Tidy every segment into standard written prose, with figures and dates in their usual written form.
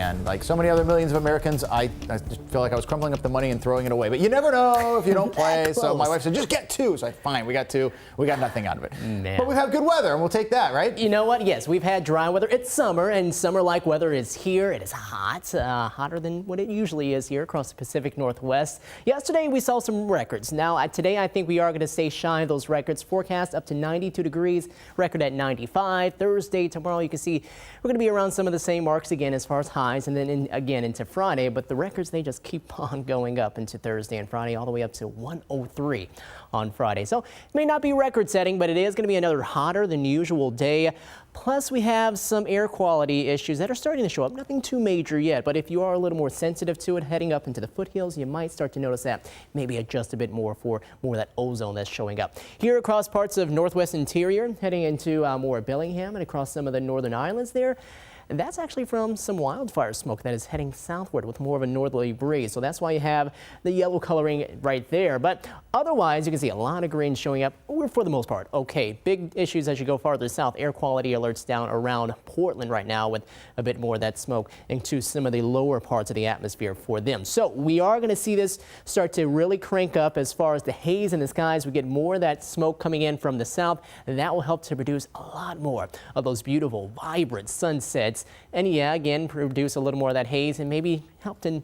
And like so many other millions of Americans, I just feel like I was crumpling up the money and throwing it away. But you never know if you don't play. So my wife said, just get two. So fine, we got two. We got nothing out of it. Man. But we've had good weather, and we'll take that, right? You know what? Yes, we've had dry weather. It's summer, and summer-like weather is here. It is hot, hotter than what it usually is here across the Pacific Northwest. Yesterday, we saw some records. Now, today, I think we are going to stay shy of those records. Forecast up to 92 degrees, record at 95. Thursday, tomorrow, you can see we're going to be around some of the same marks again as far as highs, and then again into Friday. But the records, they just keep on going up into Thursday and Friday, all the way up to 103 on Friday. So it may not be record-setting, but it is going to be another hotter than usual day. Plus, we have some air quality issues that are starting to show up. Nothing too major yet, but if you are a little more sensitive to it heading up into the foothills, you might start to notice that. Maybe adjust a bit more for more of that ozone that's showing up. Here across parts of Northwest Interior, heading into more Bellingham and across some of the northern islands there. And that's actually from some wildfire smoke that is heading southward with more of a northerly breeze. So that's why you have the yellow coloring right there. But otherwise, you can see a lot of green showing up. We're, for the most part, okay. Big issues as you go farther south. Air quality alerts down around Portland right now with a bit more of that smoke into some of the lower parts of the atmosphere for them. So we are going to see this start to really crank up as far as the haze in the skies. We get more of that smoke coming in from the south, and that will help to produce a lot more of those beautiful, vibrant sunsets. And yeah, again, produce a little more of that haze and maybe help to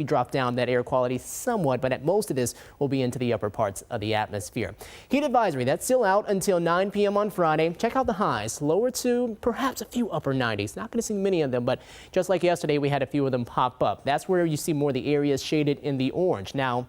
drop down that air quality somewhat, but at most of this will be into the upper parts of the atmosphere. Heat advisory, that's still out until 9 p.m. on Friday. Check out the highs, lower to perhaps a few upper 90s. Not going to see many of them, but just like yesterday, we had a few of them pop up. That's where you see more of the areas shaded in the orange. Now,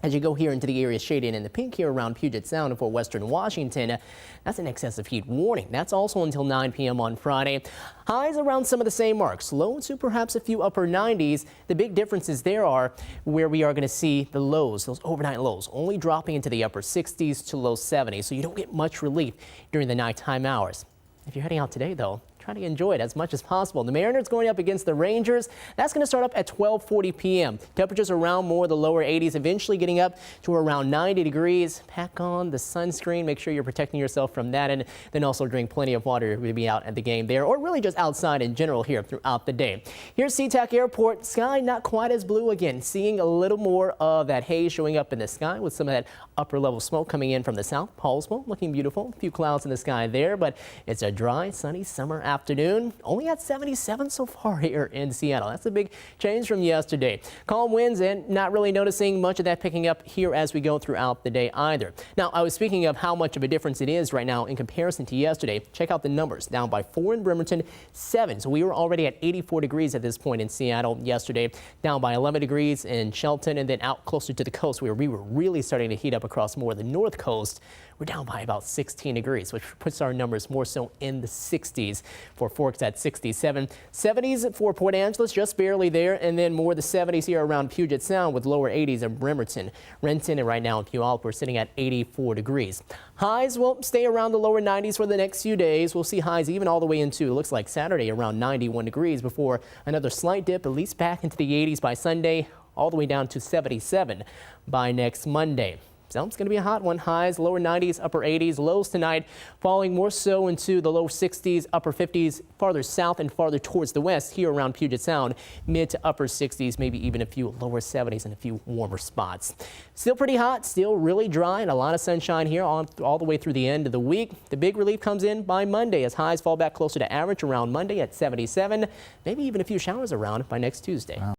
as you go here into the area shaded in the pink here around Puget Sound and for western Washington, that's an excessive heat warning. That's also until 9 p.m. on Friday. Highs around some of the same marks, low to perhaps a few upper 90s. The big differences there are where we are going to see the lows, those overnight lows, only dropping into the upper 60s to low 70s, so you don't get much relief during the nighttime hours. If you're heading out today, though, try to enjoy it as much as possible. The Mariners going up against the Rangers. That's going to start up at 12:40 p.m. Temperatures around more the lower 80s, eventually getting up to around 90 degrees. Pack on the sunscreen. Make sure you're protecting yourself from that, and then also drink plenty of water to be out at the game there, or really just outside in general here throughout the day. Here's SeaTac Airport. Sky not quite as blue again. Seeing a little more of that haze showing up in the sky with some of that upper level smoke coming in from the south. Paulsville looking beautiful. A few clouds in the sky there, but it's a dry, sunny summer afternoon. Only at 77 so far here in Seattle. That's a big change from yesterday. Calm winds and not really noticing much of that picking up here as we go throughout the day either. Now, I was speaking of how much of a difference it is right now in comparison to yesterday. Check out the numbers. Down by 4 in Bremerton, 7. So we were already at 84 degrees at this point in Seattle yesterday. Down by 11 degrees in Shelton, and then out closer to the coast where we were really starting to heat up across more of the north coast. We're down by about 16 degrees, which puts our numbers more so in the 60s. For Forks at 67, 70s for Port Angeles, just barely there, and then more the 70s here around Puget Sound with lower 80s in Bremerton. Renton, and right now in Puyallup, we're sitting at 84 degrees. Highs will stay around the lower 90s for the next few days. We'll see highs even all the way into, it looks like Saturday, around 91 degrees before another slight dip, at least back into the 80s by Sunday, all the way down to 77 by next Monday. So it's going to be a hot one. Highs, lower 90s, upper 80s. Lows tonight falling more so into the low 60s, upper 50s, farther south and farther towards the west here around Puget Sound. Mid to upper 60s, maybe even a few lower 70s and a few warmer spots. Still pretty hot, still really dry, and a lot of sunshine here all the way through the end of the week. The big relief comes in by Monday as highs fall back closer to average around Monday at 77. Maybe even a few showers around by next Tuesday. Wow.